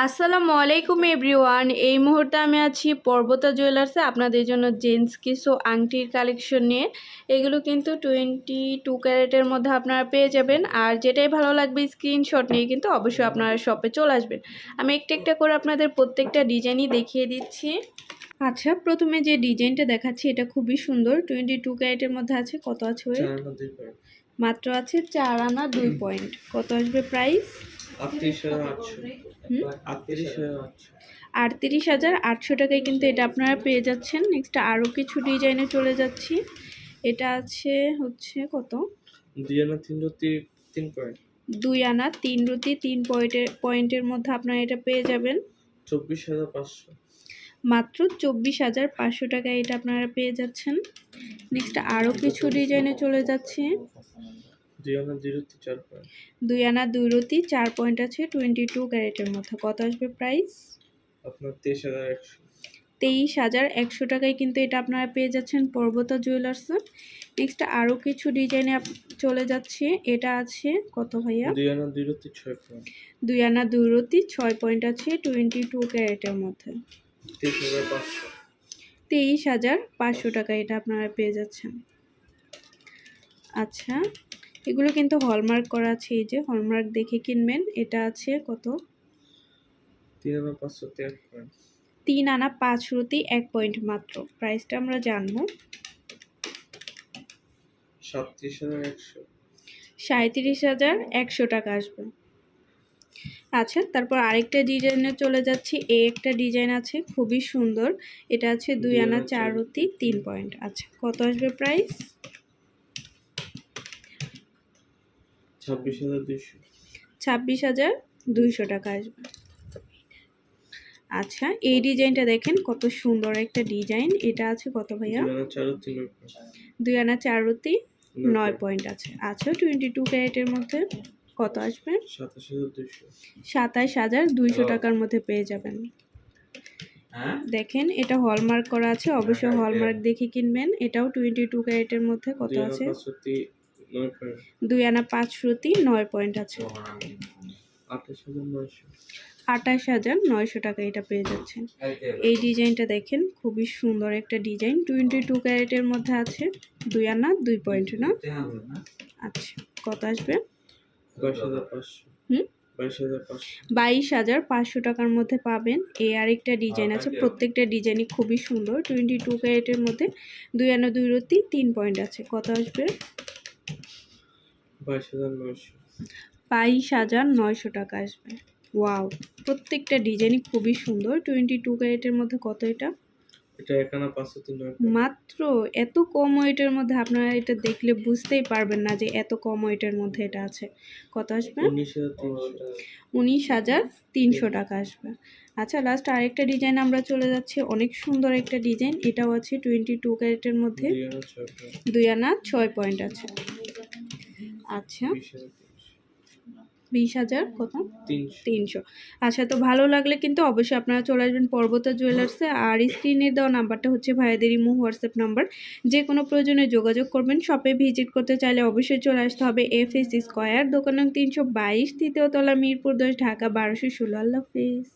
আসসালামু আলাইকুম এভরিওয়ান। এই মুহূর্তে আমি আছি পর্বতা জুয়েলার্সে আপনাদের জন্য জেন্টস কিছু আংটির কালেকশন নিয়ে। এগুলো কিন্তু 22 ক্যারেটের মধ্যে আপনারা পেয়ে যাবেন। আর যেটাই ভালো লাগবে স্ক্রিনশট নিয়ে কিন্তু অবশ্যই আপনারা শপে চলে আসবেন। আমি একটা একটা করে আপনাদের প্রত্যেকটা ডিজাইনই দেখিয়ে দিচ্ছি। আচ্ছা, প্রথমে যে ডিজাইনটা দেখাচ্ছি এটা খুবই সুন্দর। 22 ক্যারেটের মধ্যে আছে। কত আছে? মাত্র আছে 4 আনা 2 পয়েন্ট। কত আসবে প্রাইস? 38,800 টাকায় কিন্তু এটা আপনারা পেয়ে যাচ্ছেন। নেক্সট আরও কিছু ডিজাইনে চলে যাচ্ছি। এটা আছে হচ্ছে কত? 2 আনা 3 রুটি 3 পয়েন্ট। 2 আনা 3 রুটি 3 পয়েন্টের মধ্যে আপনারা এটা পেয়ে যাবেন 24,500। মাত্র 24,500 টাকায় এটা আপনারা পেয়ে যাচ্ছেন। নেক্সট আরও কিছু ডিজাইনে চলে যাচ্ছে। 2 আনা 2 রুটি 4 পয়েন্ট। 2 আনা 2 রুটি 4 পয়েন্ট আছে 22 ক্যারেটের মধ্যে। কত আসবে প্রাইস? আপনার 23,100। 23,100 টাকায় কিন্তু এটা আপনারা পেয়ে যাচ্ছেন পর্বতা জুয়েলার্সে। নেক্সট আরও কিছু ডিজাইনে চলে যাচ্ছে। এটা আছে কত ভাইয়া? 2 আনা 2 রুটি 6 পয়েন্ট। 2 আনা 2 রুটি 6 পয়েন্ট আছে 22 ক্যারেটের মধ্যে 23,500। 23,500 টাকা এটা আপনারা পেয়ে যাচ্ছেন। আচ্ছা, এগুলো কিন্তু হলমার্ক করা আছে। এই যে হলমার্ক দেখে কিনবেন। এটা আছে কত? 3 আনা 500 1 পয়েন্ট। 3 আনা 5 রুটি 1 পয়েন্ট মাত্র। প্রাইসটা আমরা জানবো। 37,100। 37,100 টাকা আসবে। আচ্ছা, তারপর আরেকটা ডিজাইনে চলে যাচ্ছি। এই একটা ডিজাইন আছে খুবই সুন্দর। এটা আছে 2 আনা 4 রুটি 3 পয়েন্ট। আচ্ছা, কত আসবে প্রাইস? 26,200। 26,200 টাকা আসবে। আচ্ছা, এই ডিজাইনটা দেখেন কত সুন্দর একটা ডিজাইন। এটা আছে কত ভাইয়া? 2 আনা 4 রুটি 9 পয়েন্ট আছে। আচ্ছা, 22 ক্যারেটের মধ্যে কত আসবে? 27,200 টাকার মধ্যে পেয়ে যাবেন। দেখেন এটা হলমার্ক করা আছে। অবশ্যই হলমার্ক দেখে কিনবেন। এটাও 22 ক্যারেটের মধ্যে। কত আছে? 2 আনা 5 রুটি 9 পয়েন্ট আছে 28,900 টাকা এটা পেয়ে যাচ্ছেন। এই ডিজাইনটা দেখেন খুবই সুন্দর একটা ডিজাইন। 22 ক্যারেটের মধ্যে আছে। 2 আনা 2 পয়েন্ট না? আচ্ছা, কত আসবে? 22,500 টাকার মধ্যে পাবেন। এই আরেকটা ডিজাইন আছে। প্রত্যেকটা ডিজাইনই খুবই সুন্দর। 22 ক্যারেটের মধ্যে 2 আনা 2 রুটি 3 পয়েন্ট আছে। কত আসবে? 22,900 টাকা আসবে। ওয়াও, প্রত্যেকটা ডিজাইনই খুবই সুন্দর। 22 ক্যারেটের মধ্যে কত এটা? এটা 1 আনা 503 মাত্র। এত কম ওয়েটের মধ্যে আপনারা এটা দেখলে বুঝতেই পারবেন না যে এত কম ওয়েটের মধ্যে এটা আছে। কত আসবে? 19,300 টাকা আসবে। আচ্ছা, লাস্ট আরেকটা ডিজাইন আমরা চলে যাচ্ছি। অনেক সুন্দর একটা ডিজাইন। এটাও আছে 22 ক্যারেটের মধ্যে। 2 আনা 6 পয়েন্ট আছে। আচ্ছা, 20,000 কত? 300। আচ্ছা, তো ভালো লাগলে কিন্তু অবশ্যই আপনারা চলে আসবেন পর্বতা জুয়েলার্সে। আর স্ক্রিনে দেওয়া নাম্বারটা হচ্ছে ভাইয়াদের ইমো হোয়াটসঅ্যাপ নাম্বার। যে কোনো প্রয়োজনে যোগাযোগ করবেন। শপে ভিজিট করতে চাইলে অবশ্যই চলে আসতে হবে FS স্কয়ার, দোকান নং 322, তৃতীয় তলা, মিরপুর 10, ঢাকা 1216। আল্লাহ হাফেজ।